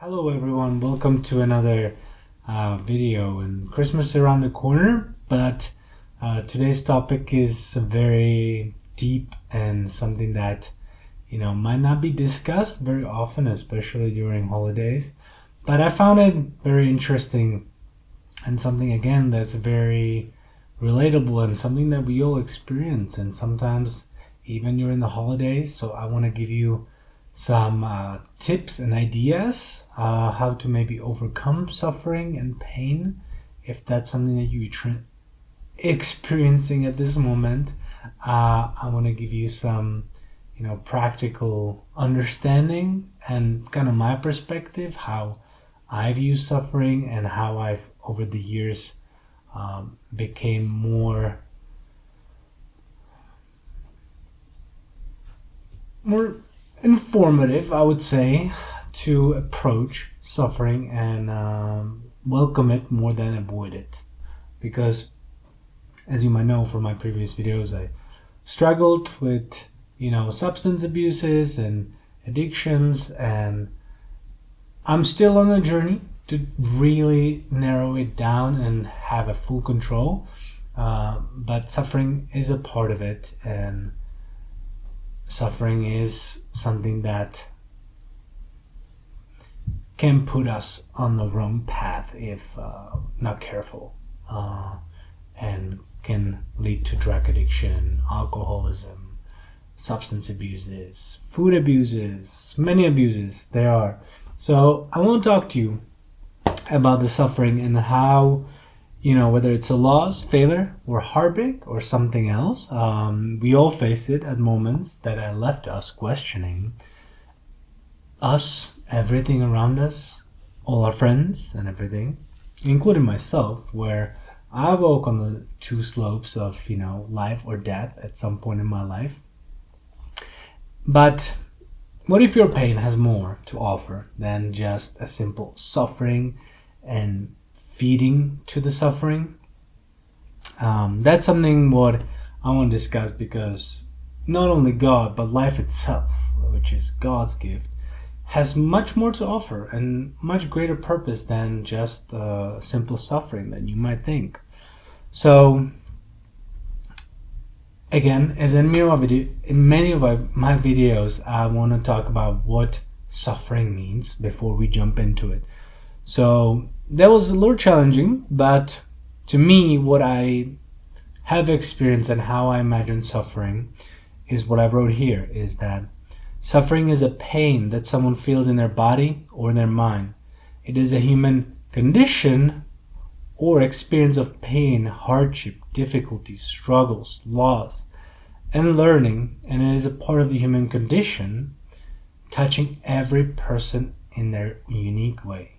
Hello everyone, welcome to another video. And Christmas is around the corner, but today's topic is very deep and something that might not be discussed very often, especially during holidays. But I found it very interesting and something again that's very relatable and something that we all experience and sometimes even during the holidays. So I want to give you some tips and ideas how to maybe overcome suffering and pain if that's something that you're experiencing at this moment. I want to give you some practical understanding and kind of my perspective, how I view suffering and how I've over the years became more informative, I would say, to approach suffering and welcome it more than avoid it. Because, as you might know from my previous videos, I struggled with, substance abuses and addictions, and I'm still on a journey to really narrow it down and have a full control. But suffering is a part of it, and suffering is something that can put us on the wrong path if not careful, and can lead to drug addiction, alcoholism, substance abuses, food abuses, many abuses there are. So I want to talk to you about the suffering and how, whether it's a loss, failure, or heartbreak, or something else, we all face it at moments that are left us questioning us, everything around us, all our friends and everything, including myself, where I walk on the two slopes of, life or death at some point in my life. But what if your pain has more to offer than just a simple suffering and feeding to the suffering? That's something what I want to discuss, because not only God, but life itself, which is God's gift, has much more to offer and much greater purpose than just simple suffering that you might think. So again, as in many of my videos, I want to talk about what suffering means before we jump into it. So that was a little challenging, but to me, what I have experienced and how I imagine suffering is what I wrote here, is that suffering is a pain that someone feels in their body or in their mind. It is a human condition or experience of pain, hardship, difficulties, struggles, loss, and learning, and it is a part of the human condition, touching every person in their unique way.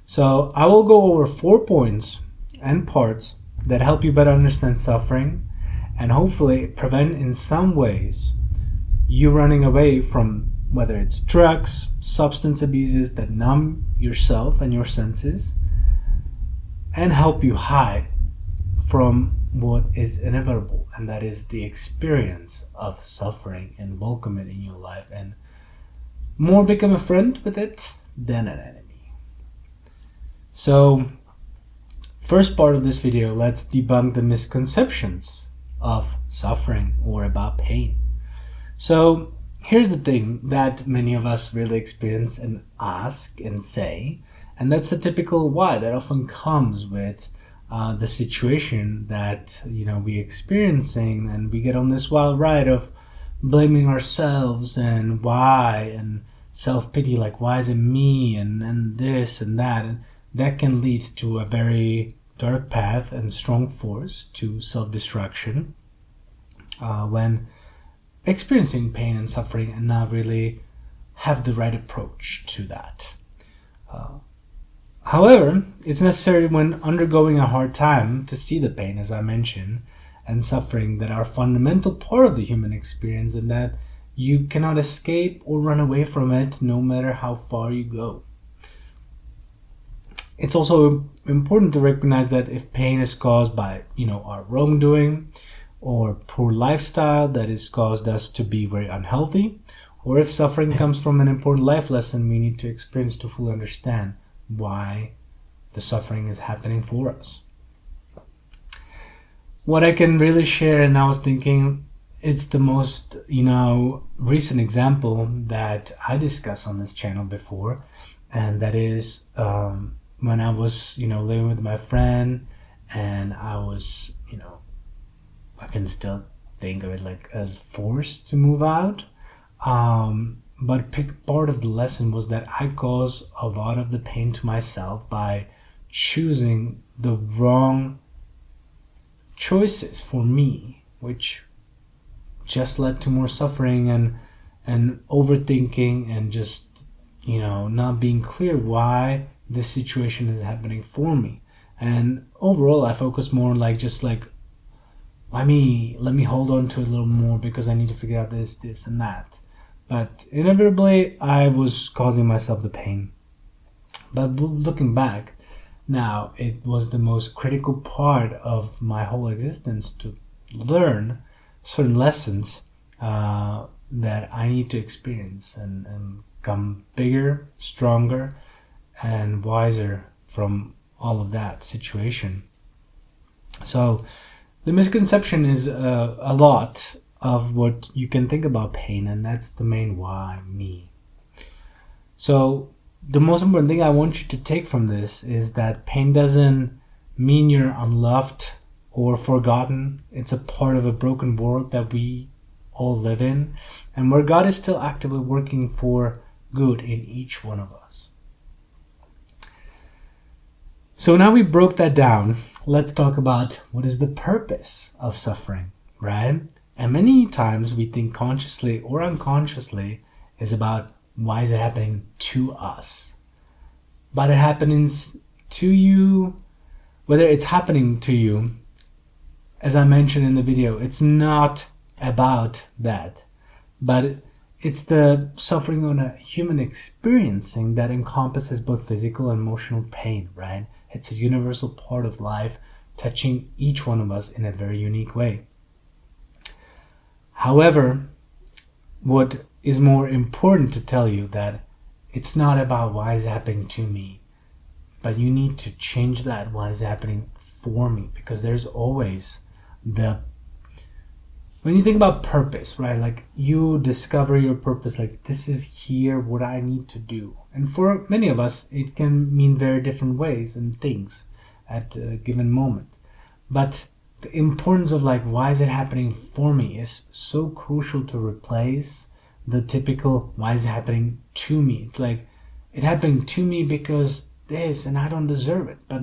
So I will go over 4 points and parts that help you better understand suffering and hopefully prevent in some ways you running away from, whether it's drugs, substance abuses that numb yourself and your senses, and help you hide from what is inevitable, and that is the experience of suffering, and welcome it in your life and more become a friend with it than an enemy. So, first part of this video, let's debunk the misconceptions of suffering or about pain. So, here's the thing that many of us really experience and ask and say, and that's the typical why that often comes with the situation that we experiencing, and we get on this wild ride of blaming ourselves and why, and self-pity, like why is it me, and this and that, and that can lead to a very dark path and strong force to self-destruction when experiencing pain and suffering and not really have the right approach to that. However, it's necessary when undergoing a hard time to see the pain, as I mentioned, and suffering that are a fundamental part of the human experience, and that you cannot escape or run away from it no matter how far you go. It's also important to recognize that if pain is caused by, our wrongdoing or poor lifestyle that has caused us to be very unhealthy, or if suffering comes from an important life lesson we need to experience to fully understand why the suffering is happening for us. What I can really share, and I was thinking it's the most, recent example that I discussed on this channel before, and that is when I was, living with my friend, and I was, I can still think of it like as forced to move out. But part of the lesson was that I caused a lot of the pain to myself by choosing the wrong choices for me, which just led to more suffering and overthinking and just not being clear why this situation is happening for me. And overall I focus more on let me hold on to it a little more because I need to figure out this and that. But inevitably I was causing myself the pain. But looking back now, it was the most critical part of my whole existence to learn certain lessons that I need to experience and become bigger, stronger, and wiser from all of that situation. So the misconception is a lot of what you can think about pain, and that's the main why me. So the most important thing I want you to take from this is that pain doesn't mean you're unloved or forgotten. It's a part of a broken world that we all live in, and where God is still actively working for good in each one of us. So now we broke that down, let's talk about what is the purpose of suffering, right? And many times we think consciously or unconsciously is about why is it happening to us? But it happens to you, whether it's happening to you, as I mentioned in the video, it's not about that. But it's the suffering on a human experiencing that encompasses both physical and emotional pain, right? It's a universal part of life, touching each one of us in a very unique way. However, what is more important to tell you that it's not about why is it happening to me, but you need to change that why is it happening for me, because there's always when you think about purpose, right? Like you discover your purpose, like this is here what I need to do. And for many of us, it can mean very different ways and things at a given moment. But the importance of why is it happening for me is so crucial to replace the typical why is it happening to me. It's like it happening to me because this and I don't deserve it. But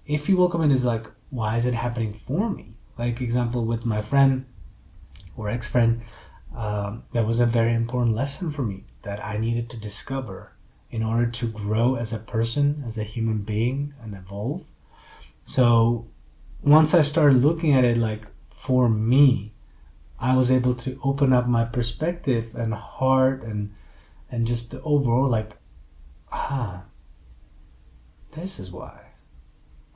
if you welcome it as why is it happening for me? Like example with my friend or ex-friend, that was a very important lesson for me that I needed to discover in order to grow as a person, as a human being, and evolve. So once I started looking at it for me, I was able to open up my perspective and heart and just the overall this is why.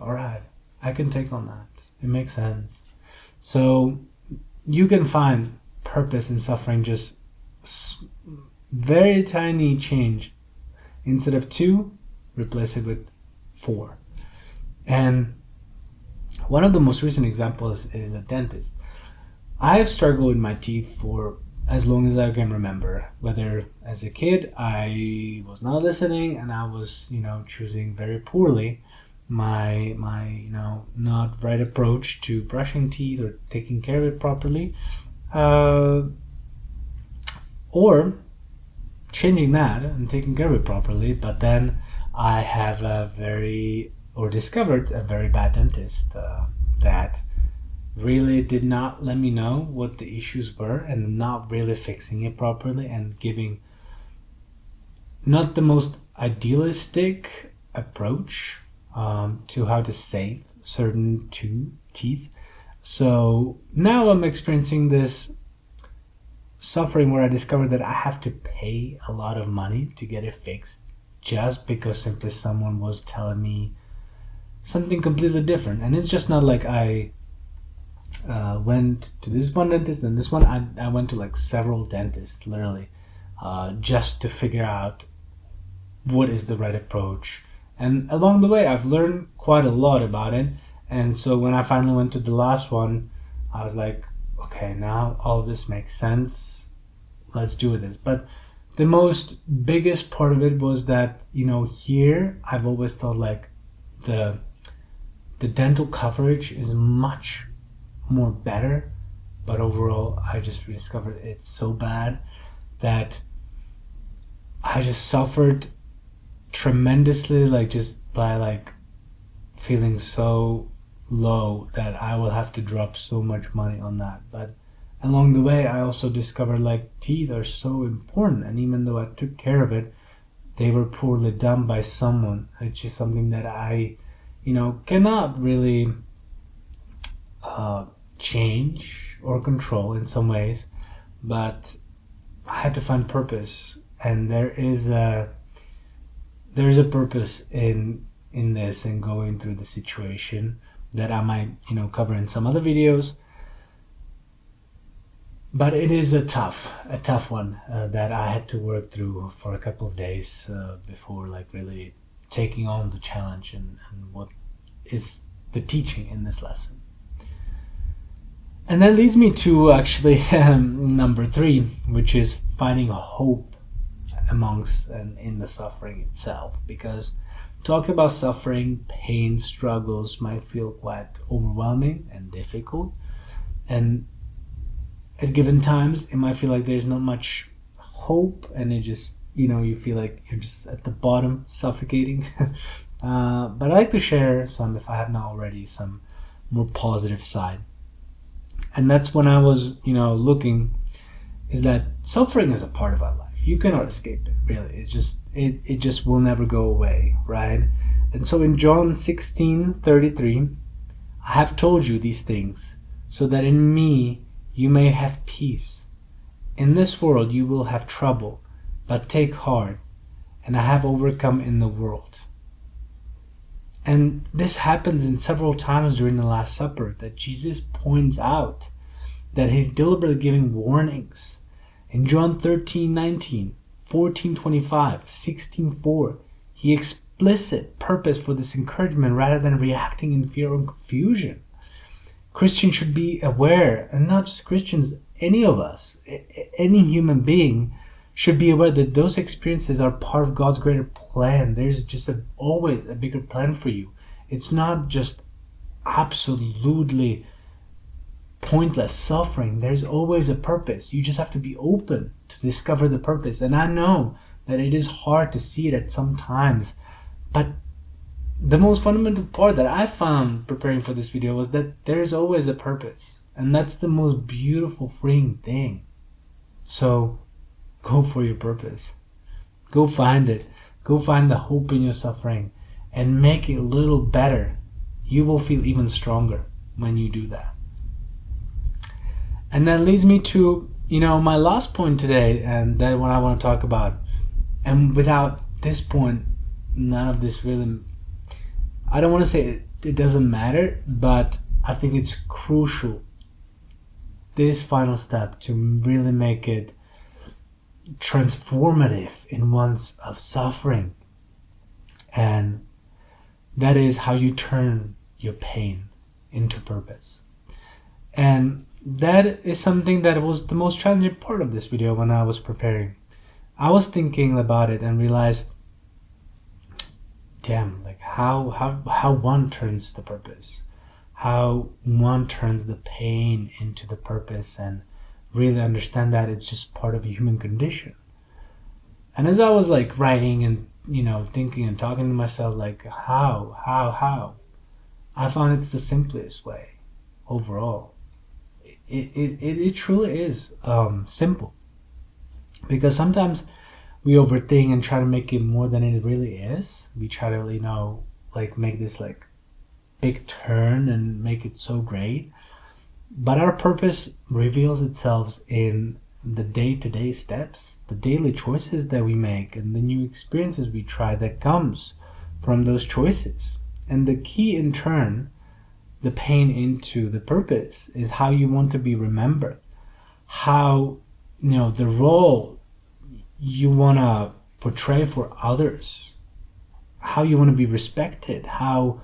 All right, I can take on that. It makes sense. So you can find purpose in suffering, just very tiny change. Instead of 2, replace it with 4. And one of the most recent examples is a dentist. I have struggled with my teeth for as long as I can remember. Whether as a kid I was not listening and I was, choosing very poorly my not right approach to brushing teeth or taking care of it properly, or changing that and taking care of it properly. But then I have discovered a very bad dentist that really did not let me know what the issues were and not really fixing it properly and giving not the most idealistic approach to how to save certain teeth. So now I'm experiencing this suffering where I discovered that I have to pay a lot of money to get it fixed just because simply someone was telling me something completely different. And it's just not like I went to this one dentist and this one. I went to several dentists literally just to figure out what is the right approach. And along the way, I've learned quite a lot about it. And so when I finally went to the last one, I was like, okay, now all of this makes sense. Let's do this. But the most biggest part of it was that, here I've always thought like the dental coverage is much more better, but overall I just discovered it's so bad that I just suffered tremendously, like just by like feeling so low that I will have to drop so much money on that. But along the way I also discovered like teeth are so important, and even though I took care of it, they were poorly done by someone. It's just something that I cannot really change or control in some ways, but I had to find purpose, and there's a purpose in this and going through the situation that I might cover in some other videos. But it is a tough one that I had to work through for a couple of days before like really taking on the challenge and what is the teaching in this lesson. And that leads me to actually number 3, which is finding hope amongst and in the suffering itself. Because talking about suffering, pain, struggles might feel quite overwhelming and difficult, and at given times it might feel like there's not much hope, and it just you feel like you're just at the bottom suffocating. But I like to share some, if I have not already, some more positive side. And that's when I was looking, is that suffering is a part of our life. You cannot escape it, really. It's just it just will never go away, right? And so in John 16:33, I have told you these things so that in me you may have peace. In this world you will have trouble, but take heart, and I have overcome in the world. And this happens in several times during the Last Supper, that Jesus points out that he's deliberately giving warnings. In John 13:19, 14:25, 16:4, he explicit purpose for this encouragement rather than reacting in fear or confusion. Christians should be aware, and not just Christians, any of us, any human being should be aware that those experiences are part of God's greater plan. There's just always a bigger plan for you. It's not just absolutely pointless suffering. There's always a purpose. You just have to be open to discover the purpose. And I know that it is hard to see it at some times, but the most fundamental part that I found preparing for this video was that there's always a purpose, and that's the most beautiful, freeing thing. So go for your purpose. Go find it. Go find the hope in your suffering and make it a little better. You will feel even stronger when you do that. And that leads me to my last point today, and that what I want to talk about. And without this point, none of this really, I don't want to say it doesn't matter, but I think it's crucial, this final step, to really make it transformative in one's of suffering. And that is how you turn your pain into purpose. And that is something that was the most challenging part of this video. When I was preparing, I was thinking about it and realized, damn, like how one turns the purpose, how one turns the pain into the purpose, and really understand that it's just part of a human condition. And as I was like writing and thinking and talking to myself, like how I found it's the simplest way overall. It truly is simple, because sometimes we overthink and try to make it more than it really is. We try to like make this like big turn and make it so great, but our purpose reveals itself in the day-to-day steps, the daily choices that we make, and the new experiences we try that comes from those choices. And the key, in turn, the pain into the purpose, is how you want to be remembered, how the role you want to portray for others, how you want to be respected, how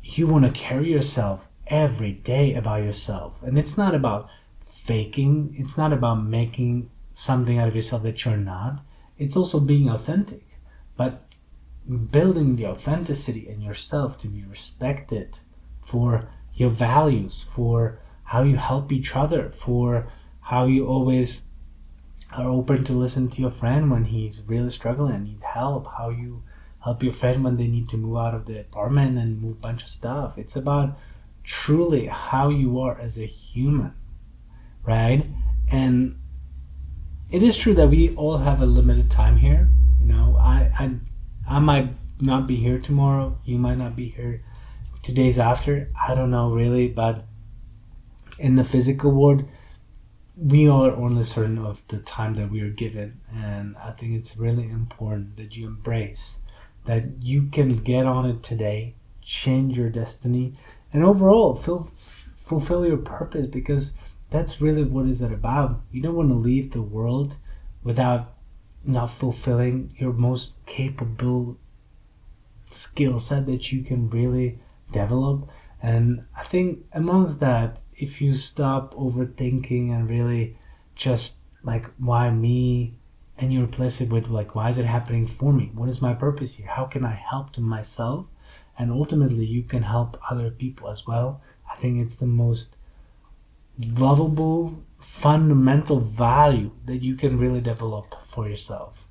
you want to carry yourself every day about yourself. And it's not about faking, it's not about making something out of yourself that you're not. It's also being authentic, but building the authenticity in yourself to be respected for your values, for how you help each other, for how you always are open to listen to your friend when he's really struggling and need help, how you help your friend when they need to move out of the apartment and move a bunch of stuff. It's about truly how you are as a human, right? And it is true that we all have a limited time here. You know, I might not be here tomorrow. You might not be here 2 days after. I don't know really, but in the physical world, we are only certain of the time that we are given, and I think it's really important that you embrace that you can get on it today, change your destiny, and overall fulfill your purpose, because that's really what is it about. You don't want to leave the world without not fulfilling your most capable skill set that you can really develop. And I think amongst that, if you stop overthinking and really just like, why me, and you replace it with like, why is it happening for me? What is my purpose here? How can I help to myself? And ultimately you can help other people as well. I think it's the most lovable, fundamental value that you can really develop for yourself.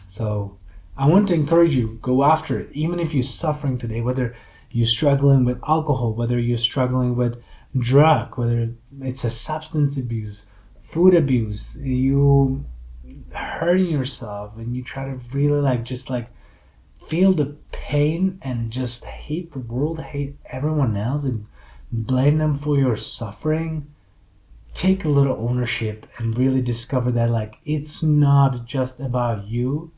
So I want to encourage you, go after it. Even if you're suffering today, whether you're struggling with alcohol, whether you're struggling with drug, whether it's a substance abuse, food abuse, you hurting yourself and you try to really like just like feel the pain and just hate the world, hate everyone else and blame them for your suffering, take a little ownership and really discover that like it's not just about you,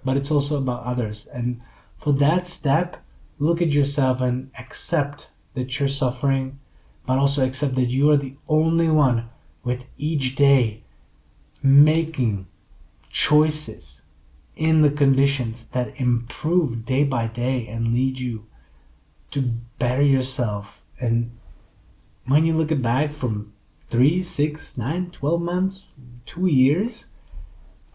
but it's also about others. And for that step, look at yourself and accept that you're suffering, but also accept that you are the only one with each day making choices in the conditions that improve day by day and lead you to better yourself. And when you look back from 3, 6, 9, 12 months, 2 years,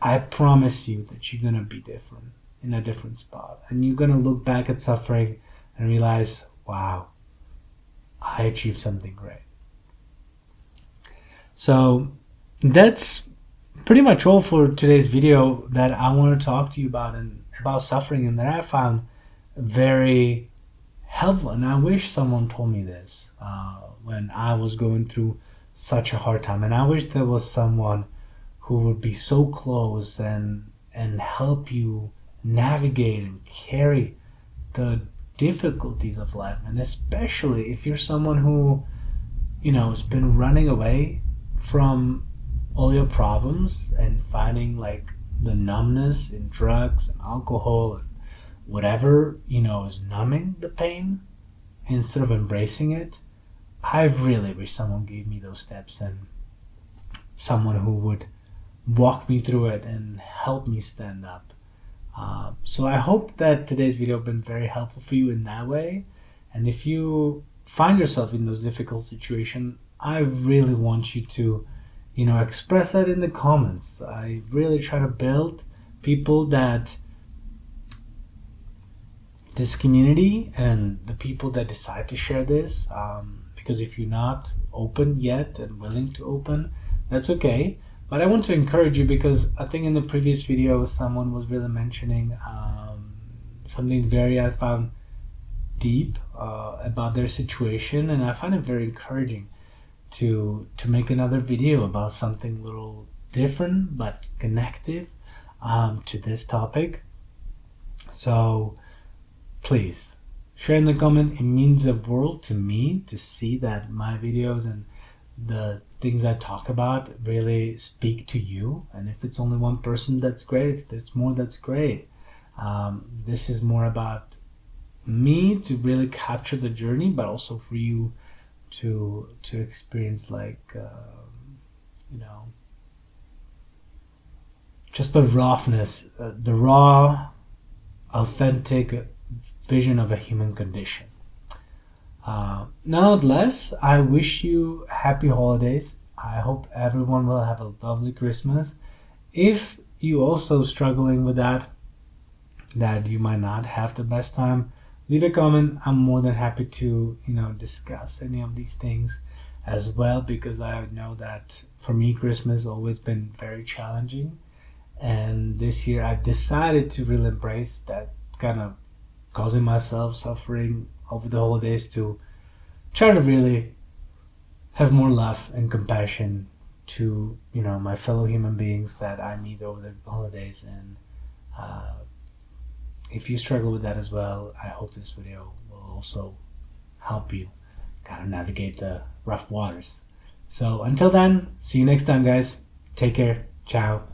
I promise you that you're gonna be different, in a different spot. And you're gonna look back at suffering and realize, wow, I achieved something great. So that's pretty much all for today's video that I want to talk to you about, and about suffering, and that I found very helpful. And I wish someone told me this when I was going through such a hard time. And I wish there was someone who would be so close and help you navigate and carry the difficulties of life. And especially if you're someone who, you know, has been running away from all your problems and finding like the numbness in drugs and alcohol and whatever, you know, is numbing the pain instead of embracing it. I really wish someone gave me those steps, and someone who would walk me through it and help me stand up. So I hope that today's video has been very helpful for you in that way. And if you find yourself in those difficult situations, I really want you to, you know, express that in the comments. I really try to build people that this community and the people that decide to share this, because if you're not open yet and willing to open, that's okay. But I want to encourage you, because I think in the previous video someone was really mentioning something very, I found deep about their situation, and I find it very encouraging to make another video about something a little different but connective to this topic. So please share in the comment. It means the world to me to see that my videos and the things I talk about really speak to you. And if it's only one person, that's great. If there's more, that's great. This is more about me to really capture the journey, but also for you to experience like you know, just the roughness, the raw, authentic vision of a human condition. Nonetheless, I wish you happy holidays. I hope everyone will have a lovely Christmas. If you also struggling with that you might not have the best time, leave a comment. I'm more than happy to discuss any of these things as well, because I know that for me Christmas has always been very challenging, and this year I decided to really embrace that kind of causing myself suffering over the holidays to try to really have more love and compassion to my fellow human beings that I meet over the holidays. And if you struggle with that as well, I hope this video will also help you kind of navigate the rough waters. So until then, see you next time, guys. Take care. Ciao.